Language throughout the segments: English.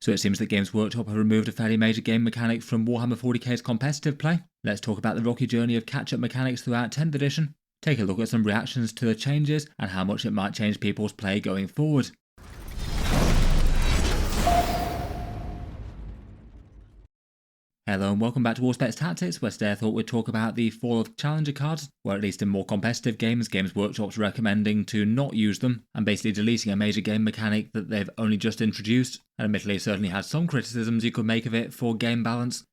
So it seems that Games Workshop have removed a fairly major game mechanic from Warhammer 40k's competitive play. Let's talk about the rocky journey of catch-up mechanics throughout 10th edition, take a look at some reactions to the changes, and how much it might change people's play going forward. Hello and welcome back to Auspex Tactics, where today I thought we'd talk about the fall of challenger cards, or at least in more competitive games, Games Workshop's recommending to not use them, and basically deleting a major game mechanic that they've only just introduced, and admittedly certainly had some criticisms you could make of it for game balance.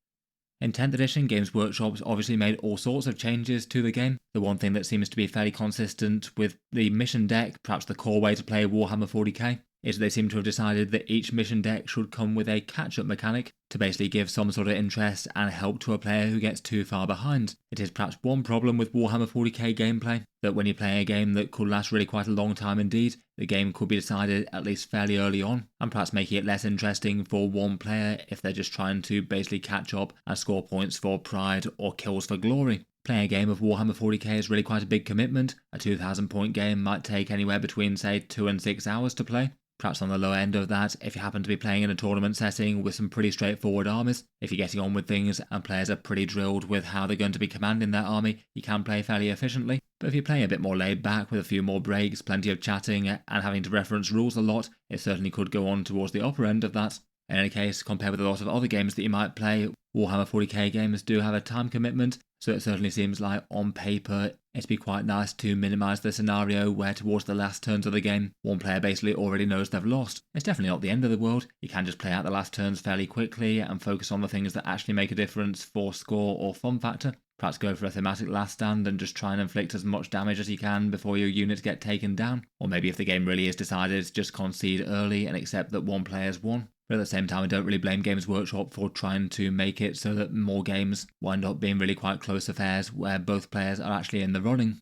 In 10th edition, Games Workshop's obviously made all sorts of changes to the game. The one thing that seems to be fairly consistent with the mission deck, perhaps the core way to play Warhammer 40k, is they seem to have decided that each mission deck should come with a catch-up mechanic to basically give some sort of interest and help to a player who gets too far behind. It is perhaps one problem with Warhammer 40k gameplay, that when you're playing a game that could last really quite a long time indeed, the game could be decided at least fairly early on, and perhaps making it less interesting for one player if they're just trying to basically catch up and score points for pride or kills for glory. Playing a game of Warhammer 40k is really quite a big commitment. A 2,000 point game might take anywhere between say 2 and 6 hours to play. Perhaps on the low end of that if you happen to be playing in a tournament setting with some pretty straightforward armies. If you're getting on with things and players are pretty drilled with how they're going to be commanding their army, you can play fairly efficiently. But if you're playing a bit more laid back with a few more breaks, plenty of chatting and having to reference rules a lot, it certainly could go on towards the upper end of that. In any case, compared with a lot of other games that you might play, Warhammer 40k games do have a time commitment, so it certainly seems like on paper it'd be quite nice to minimise the scenario where towards the last turns of the game, one player basically already knows they've lost. It's definitely not the end of the world. You can just play out the last turns fairly quickly and focus on the things that actually make a difference for score or fun factor. Perhaps go for a thematic last stand and just try and inflict as much damage as you can before your units get taken down. Or maybe if the game really is decided, just concede early and accept that one player's won. But at the same time, I don't really blame Games Workshop for trying to make it so that more games wind up being really quite close affairs where both players are actually in the running.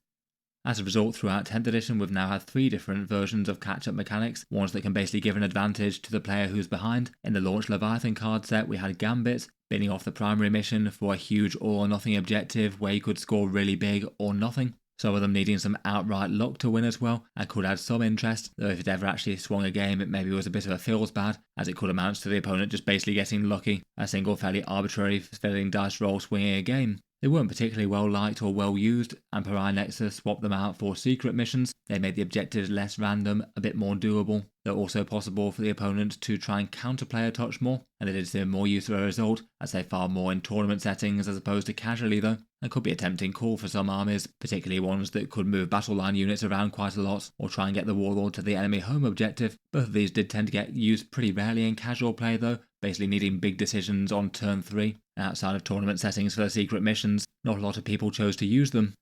As a result, throughout 10th edition, we've now had 3 different versions of catch-up mechanics, ones that can basically give an advantage to the player who's behind. In the Launch Leviathan card set, we had Gambits, binning off the primary mission for a huge all-or-nothing objective where you could score really big or nothing. Some of them needing some outright luck to win as well, and could add some interest, though if it ever actually swung a game it maybe was a bit of a feels bad, as it could amount to the opponent just basically getting lucky, a single fairly arbitrary filling dice roll swinging a game. They weren't particularly well liked or well used, and Pariah Nexus swapped them out for secret missions. They made the objectives less random, a bit more doable. They're also possible for the opponent to try and counterplay a touch more, and they did see more use of a result, I'd say far more in tournament settings as opposed to casually though. That could be a tempting call for some armies, particularly ones that could move battle line units around quite a lot, or try and get the warlord to the enemy home objective. Both of these did tend to get used pretty rarely in casual play though, basically needing big decisions on turn 3. Outside of tournament settings for the secret missions, not a lot of people chose to use them.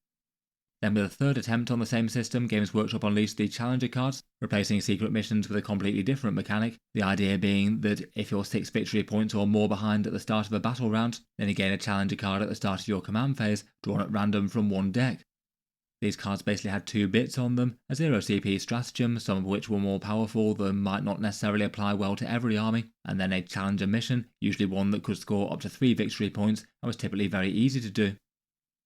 Then with a third attempt on the same system, Games Workshop unleashed the Challenger cards, replacing secret missions with a completely different mechanic, the idea being that if you're 6 victory points or more behind at the start of a battle round, then you gain a Challenger card at the start of your command phase, drawn at random from one deck. These cards basically had 2 bits on them, a 0 CP stratagem, some of which were more powerful than might not necessarily apply well to every army, and then a Challenger mission, usually one that could score up to 3 victory points and was typically very easy to do.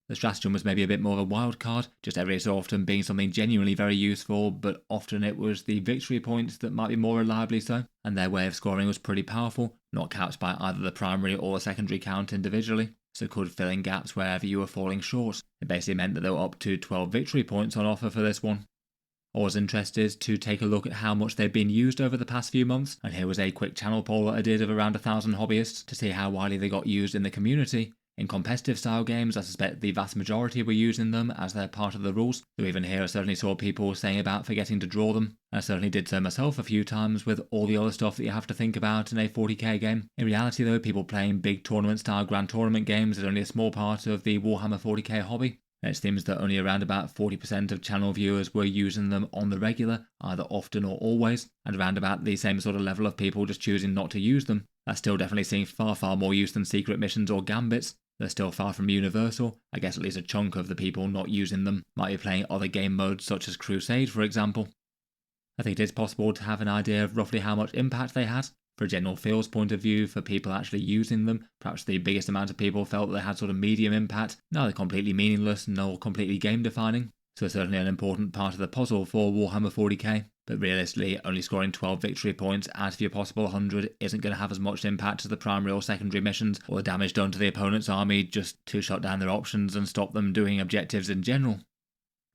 The stratagem was maybe a bit more of a wild card, just every so often being something genuinely very useful, but often it was the victory points that might be more reliably so, and their way of scoring was pretty powerful, not capped by either the primary or the secondary count individually, so could fill in gaps wherever you were falling short. It basically meant that there were up to 12 victory points on offer for this one. I was interested to take a look at how much they've been used over the past few months, and here was a quick channel poll that I did of around 1,000 hobbyists to see how widely they got used in the community. In competitive style games, I suspect the vast majority were using them as they're part of the rules, though even here I certainly saw people saying about forgetting to draw them. I certainly did so myself a few times with all the other stuff that you have to think about in a 40k game. In reality though, people playing big tournament style grand tournament games is only a small part of the Warhammer 40k hobby. It seems that only around about 40% of channel viewers were using them on the regular, either often or always, and around about the same sort of level of people just choosing not to use them. That's still definitely seeing far more use than secret missions or gambits. They're still far from universal. I guess at least a chunk of the people not using them might be playing other game modes such as Crusade for example. I think it is possible to have an idea of roughly how much impact they had. For a general feels point of view, for people actually using them, perhaps the biggest amount of people felt they had sort of medium impact, neither completely meaningless nor completely game defining. so it's certainly an important part of the puzzle for Warhammer 40k, but realistically only scoring 12 victory points out of your possible 100 isn't going to have as much impact as the primary or secondary missions or the damage done to the opponent's army just to shut down their options and stop them doing objectives in general.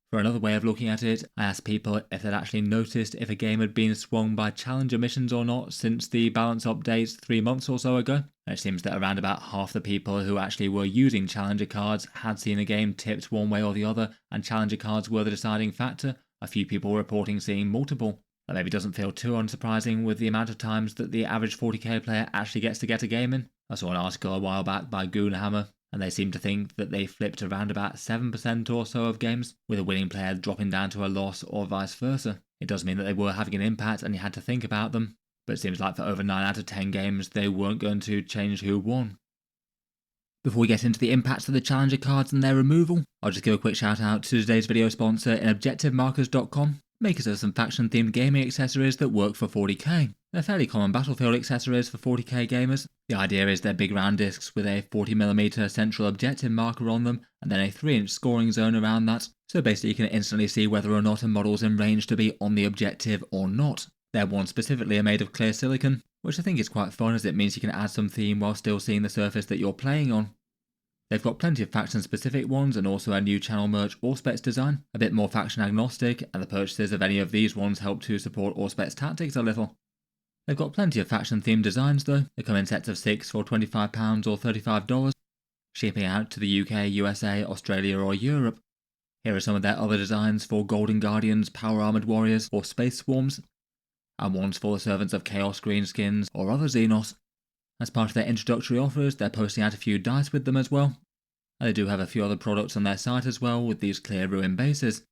For another way of looking at it, I asked people if they'd actually noticed if a game had been swung by challenger missions or not since the balance updates 3 months or so ago. And it seems that around about half the people who actually were using challenger cards had seen a game tipped one way or the other, and challenger cards were the deciding factor. A few people reporting seeing multiple. That maybe doesn't feel too unsurprising with the amount of times that the average 40k player actually gets to get a game in. I saw an article a while back by Goonhammer, and they seem to think that they flipped around about 7% or so of games, with a winning player dropping down to a loss or vice versa. It does mean that they were having an impact and you had to think about them, but it seems like for over 9 out of 10 games they weren't going to change who won. Before we get into the impacts of the challenger cards and their removal, I'll just give a quick shout out to today's video sponsor in ObjectiveMarkers.com, makers of some faction themed gaming accessories that work for 40k. They're fairly common battlefield accessories for 40k gamers. The idea is they're big round discs with a 40mm central objective marker on them and then a 3-inch scoring zone around that, so basically you can instantly see whether or not a model's in range to be on the objective or not. Their ones specifically are made of clear silicon, which I think is quite fun as it means you can add some theme while still seeing the surface that you're playing on. They've got plenty of faction-specific ones and also a new channel merch Auspex design, a bit more faction-agnostic, and the purchases of any of these ones help to support Auspex tactics a little. They've got plenty of faction-themed designs though. They come in sets of 6 for £25 or $35, shipping out to the UK, USA, Australia or Europe. Here are some of their other designs for Golden Guardians, Power Armoured Warriors or Space Swarms, and ones for the Servants of Chaos greenskins or other Xenos. As part of their introductory offers, they're posting out a few dice with them as well, and they do have a few other products on their site as well with these clear ruin bases.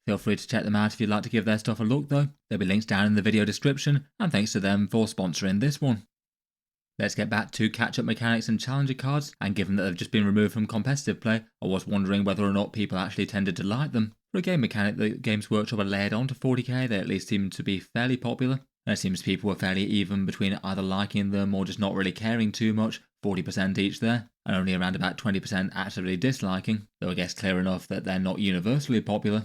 Feel free to check them out if you'd like to give their stuff a look though. There'll be links down in the video description, and thanks to them for sponsoring this one. Let's get back to catch-up mechanics and challenger cards, and given that they've just been removed from competitive play, I was wondering whether or not people actually tended to like them. For a game mechanic that Games Workshop had layered onto 40k, they at least seemed to be fairly popular, and it seems people were fairly even between either liking them or just not really caring too much, 40% each there, and only around about 20% actively disliking, though I guess clear enough that they're not universally popular.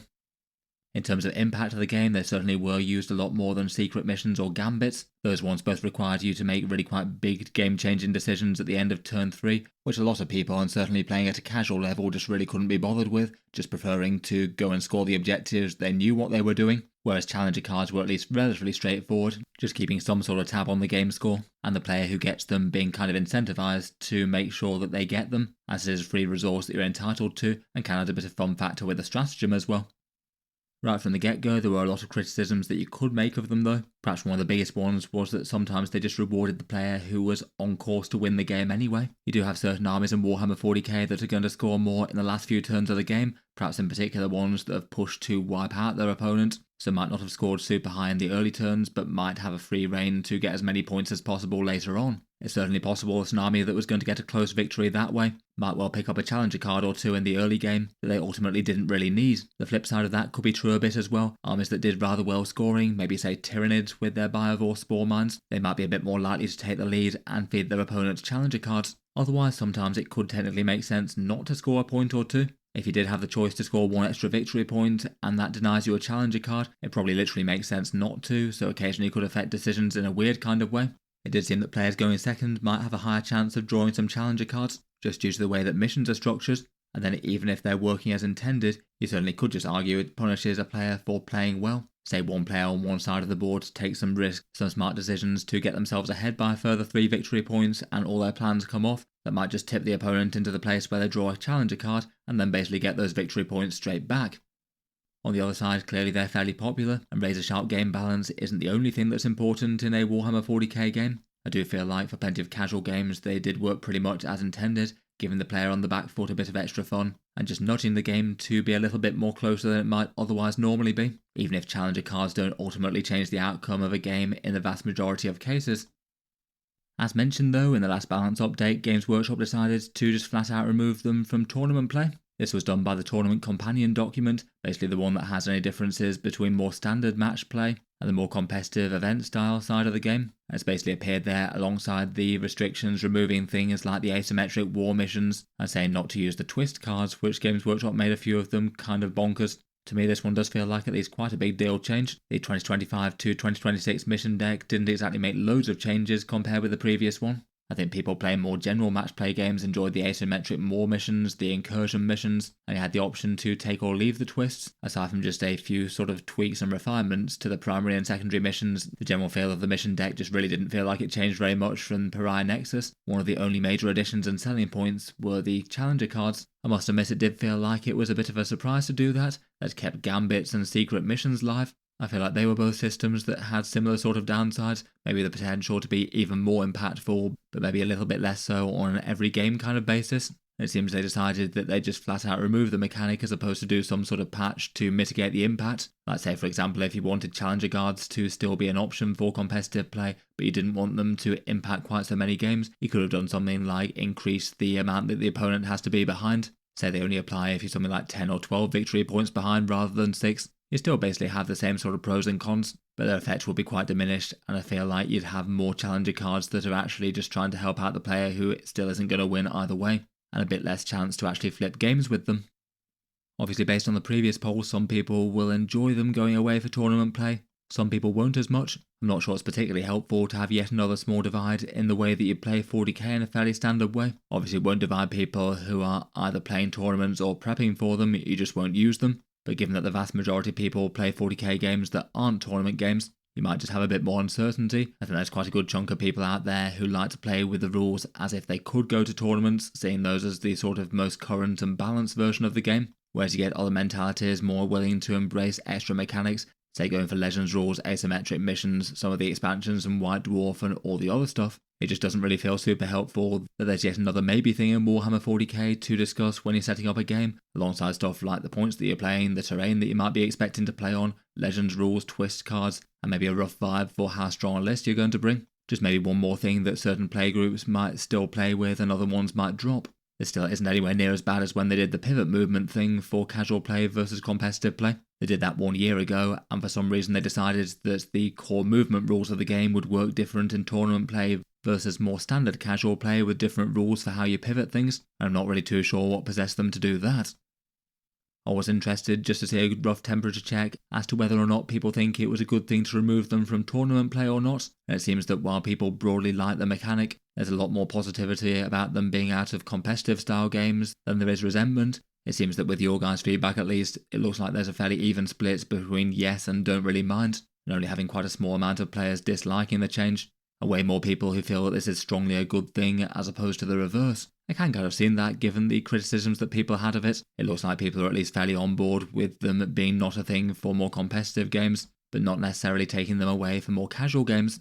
In terms of impact of the game, they certainly were used a lot more than secret missions or gambits. Those ones both required you to make really quite big game-changing decisions at the end of turn 3, which a lot of people, and certainly playing at a casual level, just really couldn't be bothered with, just preferring to go and score the objectives they knew what they were doing, whereas challenger cards were at least relatively straightforward, just keeping some sort of tab on the game score, and the player who gets them being kind of incentivized to make sure that they get them, as it is a free resource that you're entitled to, and can add a bit of fun factor with the stratagem as well. Right from the get-go, there were a lot of criticisms that you could make of them though. Perhaps one of the biggest ones was that sometimes they just rewarded the player who was on course to win the game anyway. You do have certain armies in Warhammer 40k that are going to score more in the last few turns of the game, perhaps in particular ones that have pushed to wipe out their opponent, so might not have scored super high in the early turns, but might have a free rein to get as many points as possible later on. It's certainly possible that an army that was going to get a close victory that way might well pick up a challenger card or two in the early game that they ultimately didn't really need. The flip side of that could be true a bit as well. Armies that did rather well scoring, maybe say Tyranids with their Biovore Spore Mines, they might be a bit more likely to take the lead and feed their opponent's challenger cards. Otherwise, sometimes it could technically make sense not to score a point or two. If you did have the choice to score one extra victory point and that denies you a challenger card, it probably literally makes sense not to, so occasionally it could affect decisions in a weird kind of way. It did seem that players going second might have a higher chance of drawing some challenger cards, just due to the way that missions are structured, and then even if they're working as intended, you certainly could just argue it punishes a player for playing well. Say one player on one side of the board takes some risk, some smart decisions to get themselves ahead by a further 3 victory points, and all their plans come off, that might just tip the opponent into the place where they draw a challenger card, and then basically get those victory points straight back. On the other side, clearly they're fairly popular, and razor-sharp game balance isn't the only thing that's important in a Warhammer 40k game. I do feel like for plenty of casual games they did work pretty much as intended, giving the player on the back foot a bit of extra fun, and just nudging the game to be a little bit more closer than it might otherwise normally be, even if challenger cards don't ultimately change the outcome of a game in the vast majority of cases. As mentioned though, in the last balance update, Games Workshop decided to just flat out remove them from tournament play. This was done by the Tournament Companion document, basically the one that has any differences between more standard match play and the more competitive event style side of the game. It's basically appeared there alongside the restrictions removing things like the asymmetric war missions and saying not to use the twist cards, which Games Workshop made a few of them kind of bonkers. To me, this one does feel like at least quite a big deal change. The 2025 to 2026 mission deck didn't exactly make loads of changes compared with the previous one. I think people playing more general match play games enjoyed the asymmetric Maw missions, the incursion missions, and you had the option to take or leave the twists. Aside from just a few sort of tweaks and refinements to the primary and secondary missions, the general feel of the mission deck just really didn't feel like it changed very much from Pariah Nexus. One of the only major additions and selling points were the challenger cards. I must admit it did feel like it was a bit of a surprise to do that kept gambits and secret missions live. I feel like they were both systems that had similar sort of downsides, maybe the potential to be even more impactful, but maybe a little bit less so on an every game kind of basis. It seems they decided that they just flat out remove the mechanic as opposed to do some sort of patch to mitigate the impact. Like say for example if you wanted challenger guards to still be an option for competitive play, but you didn't want them to impact quite so many games, you could have done something like increase the amount that the opponent has to be behind. Say they only apply if you're something like 10 or 12 victory points behind rather than 6. You still basically have the same sort of pros and cons, but their effect will be quite diminished, and I feel like you'd have more challenger cards that are actually just trying to help out the player who still isn't going to win either way, and a bit less chance to actually flip games with them. Obviously based on the previous poll, some people will enjoy them going away for tournament play, some people won't as much. I'm not sure it's particularly helpful to have yet another small divide in the way that you play 40k in a fairly standard way. Obviously it won't divide people who are either playing tournaments or prepping for them, you just won't use them. But given that the vast majority of people play 40k games that aren't tournament games, you might just have a bit more uncertainty. I think there's quite a good chunk of people out there who like to play with the rules as if they could go to tournaments, seeing those as the sort of most current and balanced version of the game. Whereas you get other mentalities more willing to embrace extra mechanics, say going for Legends rules, asymmetric missions, some of the expansions and White Dwarf and all the other stuff. It just doesn't really feel super helpful that there's yet another maybe thing in Warhammer 40k to discuss when you're setting up a game, alongside stuff like the points that you're playing, the terrain that you might be expecting to play on, Legends rules, twist cards, and maybe a rough vibe for how strong a list you're going to bring. Just maybe one more thing that certain playgroups might still play with and other ones might drop. This still isn't anywhere near as bad as when they did the pivot movement thing for casual play versus competitive play. They did that 1 year ago, and for some reason they decided that the core movement rules of the game would work different in tournament play versus more standard casual play with different rules for how you pivot things, and I'm not really too sure what possessed them to do that. I was interested just to see a rough temperature check as to whether or not people think it was a good thing to remove them from tournament play or not, and it seems that while people broadly like the mechanic, there's a lot more positivity about them being out of competitive style games than there is resentment. It seems that with your guys' feedback at least, it looks like there's a fairly even split between yes and don't really mind, and only having quite a small amount of players disliking the change, and way more people who feel that this is strongly a good thing as opposed to the reverse. I can kind of see that given the criticisms that people had of it. It looks like people are at least fairly on board with them being not a thing for more competitive games, but not necessarily taking them away for more casual games.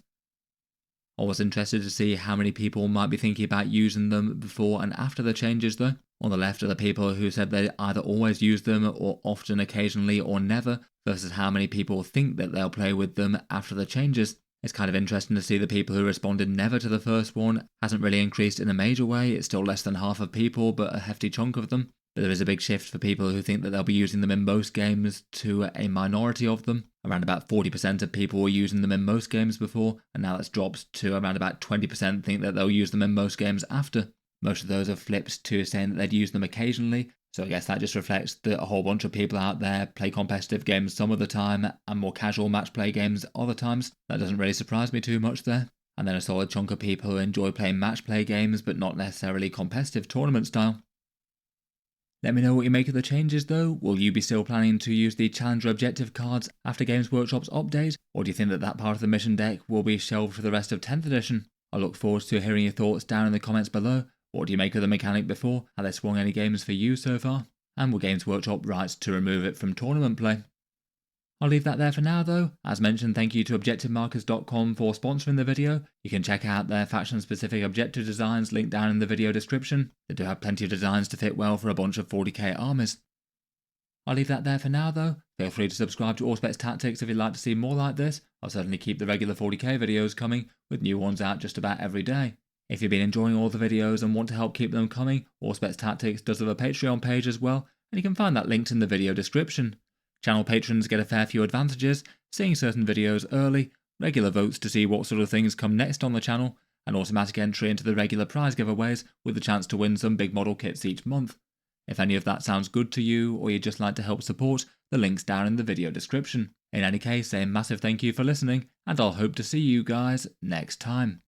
I was interested to see how many people might be thinking about using them before and after the changes though. On the left are the people who said they either always use them or often, occasionally or never, versus how many people think that they'll play with them after the changes. It's kind of interesting to see the people who responded never to the first one hasn't really increased in a major way. It's still less than half of people, but a hefty chunk of them. But there is a big shift for people who think that they'll be using them in most games to a minority of them. Around about 40% of people were using them in most games before, and now that's dropped to around about 20% think that they'll use them in most games after. Most of those have flipped to saying that they'd use them occasionally, so I guess that just reflects that a whole bunch of people out there play competitive games some of the time and more casual match play games other times. That doesn't really surprise me too much there. And then a solid chunk of people who enjoy playing match play games but not necessarily competitive tournament style. Let me know what you make of the changes though. Will you be still planning to use the Challenger objective cards after Games Workshop's update? Or do you think that that part of the mission deck will be shelved for the rest of 10th edition? I look forward to hearing your thoughts down in the comments below. What do you make of the mechanic before? Have they swung any games for you so far? And will Games Workshop right to remove it from tournament play? I'll leave that there for now though. As mentioned, thank you to ObjectiveMarkers.com for sponsoring the video. You can check out their faction-specific objective designs linked down in the video description. They do have plenty of designs to fit well for a bunch of 40k armies. I'll leave that there for now though. Feel free to subscribe to Auspex Tactics if you'd like to see more like this. I'll certainly keep the regular 40k videos coming, with new ones out just about every day. If you've been enjoying all the videos and want to help keep them coming, Auspex Tactics does have a Patreon page as well, and you can find that linked in the video description. Channel patrons get a fair few advantages, seeing certain videos early, regular votes to see what sort of things come next on the channel, and automatic entry into the regular prize giveaways with the chance to win some big model kits each month. If any of that sounds good to you, or you'd just like to help support, the link's down in the video description. In any case, a massive thank you for listening, and I'll hope to see you guys next time.